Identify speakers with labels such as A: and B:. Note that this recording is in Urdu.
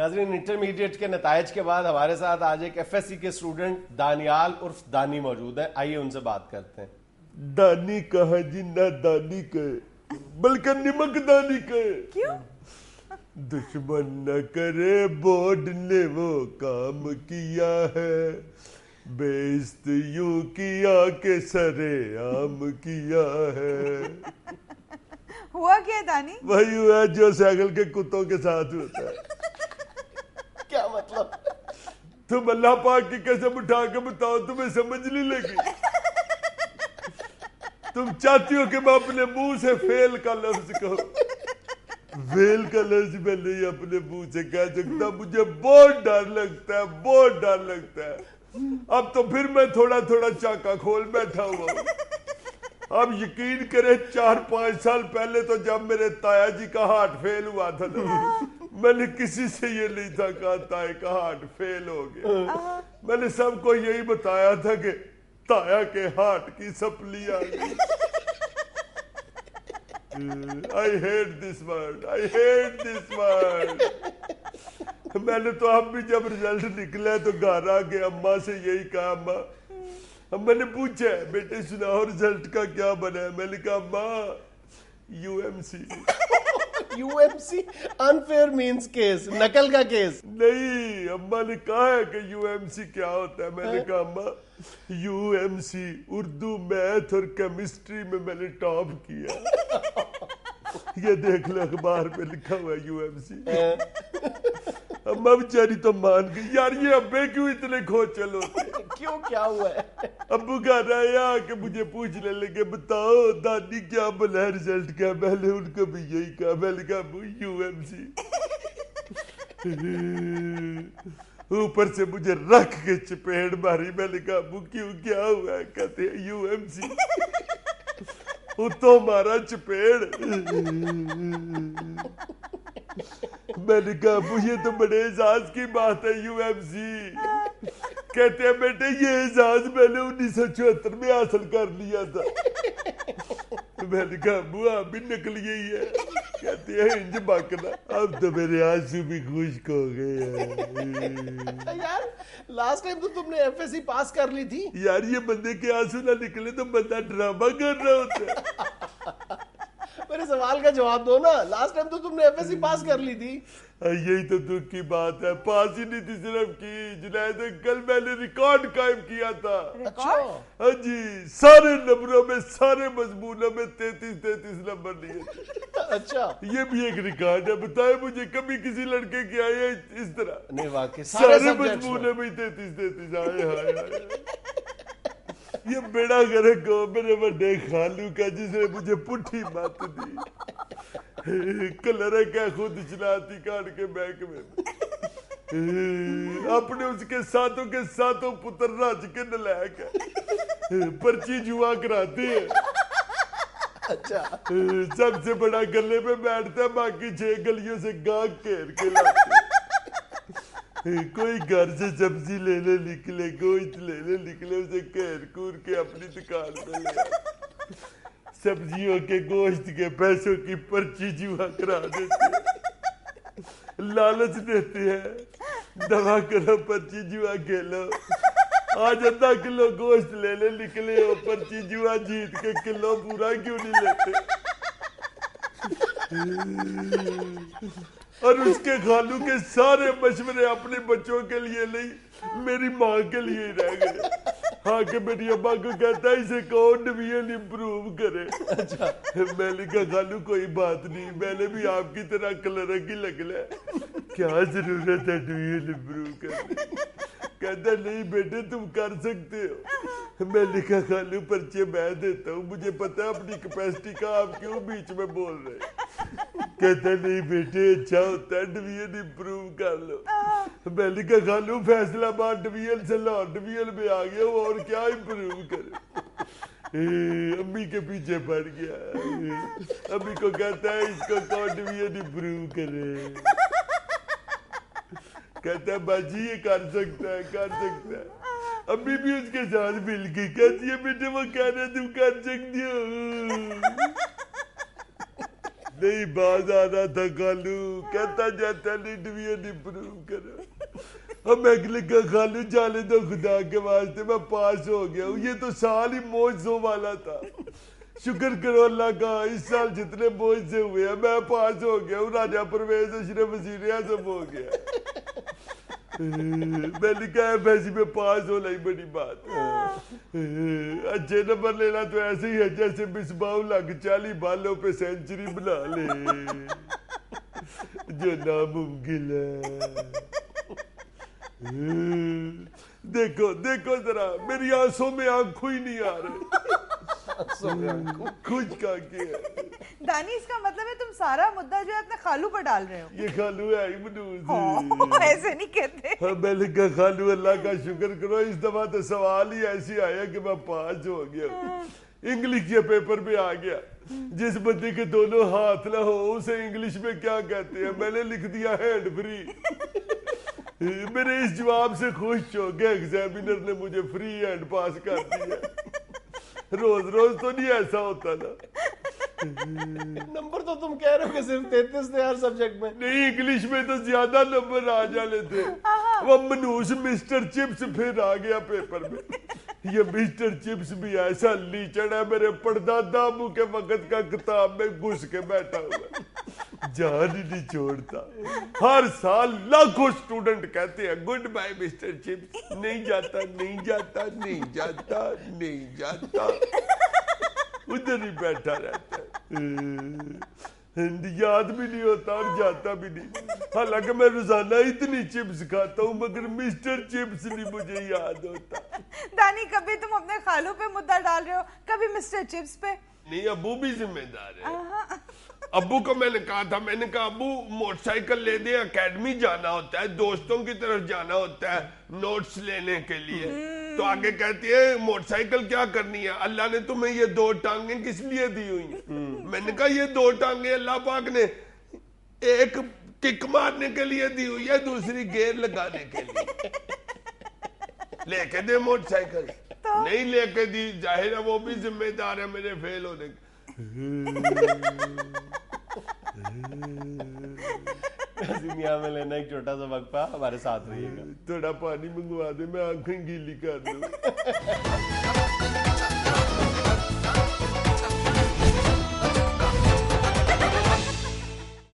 A: ناظرین انٹرمیڈیٹ کے نتائج کے بعد ہمارے ساتھ آج ایک ایف ایس سی کے اسٹوڈنٹ دانیال عرف دانی موجود ہیں. آئیے ان سے بات کرتے ہیں.
B: دانی کہا جی نہ دانی کہے بلکہ نمک دانی کہے.
C: کیوں؟
B: دشمن نہ کرے بورڈ نے وہ کام کیا ہے, بیست یوں کیا کہ سرے عام کیا ہے.
C: ہوا کیا دانی؟
B: وہی ہوا جو سائیکل کے کتوں کے ساتھ ہوتا ہے.
A: کیا مطلب؟
B: تم اللہ پاک کی قسم اٹھا کے بتاؤ, تمہیں سمجھ نہیں لگی؟ تم چاہتی ہو کہ میں اپنے منہ سے فیل کا لفظ کہوں؟ فیل کا لفظ میں نہیں اپنے منہ سے کہہ سکتا. مجھے بہت ڈر لگتا ہے, بہت ڈر لگتا ہے. اب تو پھر میں تھوڑا تھوڑا چاکا کھول بیٹھا ہوا ہوں. اب یقین کریں 4-5 سال پہلے تو جب میرے تایا جی کا ہارٹ فیل ہوا تھا نا, میں نے کسی سے یہ نہیں تھا کہا تایا کا ہارٹ فیل ہو گیا. میں نے سب کو یہی بتایا تھا کہ تایا کے ہارٹ کی سپلی آ گئی. I hate this word, I hate this word. میں نے تو اب بھی جب رزلٹ نکلا تو گھر آ کے اماں سے یہی کہا, اماں میں نے پوچھا بیٹے سناؤ رزلٹ کا کیا بنا ہے؟ میں نے کہا اماں UMC.
A: UMC unfair means case, نقل کا کیس
B: نہیں. اماں نے کہا ہے کہ UMC کیا ہوتا ہے. میں نے کہا اماں UMC اردو میتھ اور کیمسٹری میں نے ٹاپ کیا. یہ دیکھ لو اخبار پہ لکھا ہوا ہے UMC. اماں بیچاری تو مان گئی. یار یہ ابے کیوں اتنے کھوچل ہوتے ہیں؟
A: کیوں کیا ہوا ہے؟
B: ابو گھر آیا کہ مجھے پوچھنے لگے بتاؤ دادی کیا بنا ہے رزلٹ کیا؟ میں نے ان کو بھی یہی کہا. میں نے کہا ابو UMC. اوپر سے مجھے رکھ کے چپیڑ ماری. میں نے کہا ابو کیوں کیا ہوا ہے؟ کہتے ہیں UMC. تو مارا چپیڑ. میں نے کہا ابو یہ تو بڑے اعزاز کی بات ہے UMC. کہتے ہیں بیٹے یہ اعزاز میں نے 1974 میں حاصل کر لیا تھا. میں نے کہا ابو آپ بھی نکل گئی ہے. کہتے ہیں انج بکنا. اب تو میرے آنسو بھی خشک ہو گئے ہیں.
A: یار لاسٹ ٹائم تو تم نے ایف ایس سی پاس کر لی تھی.
B: یار یہ بندے کے آنسو نہ نکلے تو بندہ ڈرامہ کر رہا ہوتا ہے.
A: میرے سوال کا جواب دو نا. لاسٹ ٹائم تو تم نے ایف ایس سی پاس کر لی تھی.
B: یہی تو دکھ کی بات ہے. پاس ہی نہیں تھی صرف کی جنید کل میں نے ریکارڈ قائم کیا تھا. ہاں جی سارے نمبروں میں سارے مضمونوں میں 33 نمبر لیے.
A: اچھا
B: یہ بھی ایک ریکارڈ ہے. بتائے مجھے کبھی کسی لڑکے کی آئی ہے اس طرح؟
A: نہیں واقعی
B: سارے مضمونوں میں 33 آئے. ہائے یہ بیڑا گرک ہو میرے بڑے خالو کا جس نے مجھے پٹھی مت دی. کلر کیا خود چلاتی کاٹ کے بینک میں. اپنے اس کے ساتوں پتر راج کے نلائق ہے. پرچی جوا کراتے ہیں.
A: اچھا
B: سب سے بڑا گلے پہ بیٹھتا ہے, باقی 6 گلیوں سے گاہ گھیر کے لاتے. کوئی گھر سے سبزی لینے نکلے, گوشت لینے نکلے, اسے گھیر کور کے اپنی دکان پہ لے. سبزیوں کے گوشت کے پیسوں کی پرچی جوا کرا دیتے ہیں. لالچ دیتے ہیں دوا کرو پرچی جوا کھیلو. آج 1/2 کلو گوشت لینے نکلے ہو, پرچی جوا جیت کے کلو پورا کیوں نہیں لیتے؟ اور اس کے خالو کے سارے مشورے اپنے بچوں کے لیے نہیں میری ماں کے لیے ہی رہ گئے. ہاں کہ میری ابا کو کہتا ہے اسے کون ڈویژن امپروو کرے. میں نے کہا خالو کوئی بات نہیں, میں نے بھی آپ کی طرح کلرک ہی لگنا ہے, کیا ضرورت ہے ڈویژن امپروو کرنے. کہتا نہیں بیٹے تم کر سکتے ہو. میں نے کہا خالو پرچے میں دیتا ہوں, مجھے پتا ہے اپنی کیپیسٹی کا, آپ کیوں بیچ میں بول رہے. کہتا نہیں بیٹے اچھا ہوتا ہے ڈویژن امپروو کر لو. میں نے کہا خالو فیصلہ آباد ڈویژن سے لاہور ڈویژن میں آ گیا, وہ اور کیا امپروو کرے. امی کے پیچھے پڑ گیا. امی کو کہتا ہے اس کو کون ڈویژن امپروو کرے. کہتا ہے باجی یہ کر سکتا ہے. امی بھی اس کے ساتھ مل گئی. کہتی ہے بیٹے وہ کہہ رہے تم کر سکتی ہو. نہیں باز آ رہا تھا خالو کہتا جاتا نہیں ڈویژن امپروو کرو. اب میں لکھا خالو جانے دو خدا کے واسطے میں پاس ہو گیا ہوں. یہ تو سال ہی معجزوں والا تھا. شکر کرو اللہ کا اس سال جتنے معجزے ہوئے ہیں میں پاس ہو گیا ہوں. راجہ پرویز اشرف وزیر اعظم ہو گیا. میں نے کہا ایسی میں پاس ہونا ہی بڑی بات. اچھے نمبر لینا تو ایسے ہی ہے جیسے مصباح الحق 40 بالوں پہ سینچری بنا لے جو ناممکن ہے. دیکھو دیکھو ذرا میری آنسوں میں آنکھوں ہی نہیں آ رہے. کچھ کا کیا
C: دانی اس کا مطلب ہے تم سارا مدعا جو ہے اپنے خالو پر ڈال رہے ہو.
B: یہ خالو ہے ہی منوز.
C: ایسے نہیں کہتے.
B: ہاں میں نے کہا خالو اللہ کا شکر کرو اس دفعہ تو سوال ہی ایسی آیا کہ میں پاس ہو گیا. انگلش کے پیپر میں آ گیا جس بندے کے دونوں ہاتھ نہ ہو اسے انگلش میں کیا کہتے ہیں. میں نے لکھ دیا ہینڈ فری. میرے اس جواب سے خوش ہو گیا ایگزامینر نے مجھے فری ہینڈ پاس کر دیا. روز روز تو نہیں ایسا ہوتا نا.
A: نمبر تو تم کہہ رہے ہو کہ صرف 33 تھے ہر سبجیکٹ میں.
B: نہیں انگلش میں تو زیادہ نمبر آ جانے تھے. وہ منوس مسٹر چپس پھر آ گیا پیپر میں. یہ مسٹر چپس بھی ایسا لیچڑ ہے میرے پردادا ابو کے وقت کا کتاب میں گھس کے بیٹھا ہوا جان ہی نہیں چھوڑتا. ہر سال لاکھوں اسٹوڈنٹ کہتے ہیں گڈ بائی مسٹر چپس. نہیں جاتا نہیں جاتا نہیں جاتا نہیں جاتا ادھر ہی بیٹھا رہتا ہے. یاد بھی نہیں ہوتا اور جاتا بھی نہیں. حالانکہ میں روزانہ اتنی چپس کھاتا ہوں مگر مسٹر چپس نہیں مجھے یاد ہوتا.
C: دانی کبھی تم اپنے خالو پہ مدعا ڈال رہے ہو کبھی مسٹر چپس پہ.
B: نہیں ابو بھی ذمہ دار ہے. ابو کو میں نے کہا تھا میں نے کہا ابو موٹر سائیکل لے دیں اکیڈمی جانا ہوتا ہے دوستوں کی طرف جانا ہوتا ہے نوٹس لینے کے لیے. تو آگے کہتی ہے موٹر سائیکل کیا کرنی ہے اللہ نے تمہیں یہ 2 ٹانگیں کس لیے دی ہوئی ہیں. میں نے کہا یہ 2 ٹانگیں اللہ پاک نے ایک کک مارنے کے لیے دی ہوئی ہے دوسری گیئر لگانے کے لیے. لے کے دے موٹر سائیکل. نہیں لے کے دی ظاہر ہے وہ بھی ذمہ دار ہے میرے فیل ہونے کے.
A: دنیا میں لینا ایک چھوٹا سا وقفہ ہمارے ساتھ رہیے گا.
B: تھوڑا پانی منگوا دے میں آنکھیں گیلی کر دوں.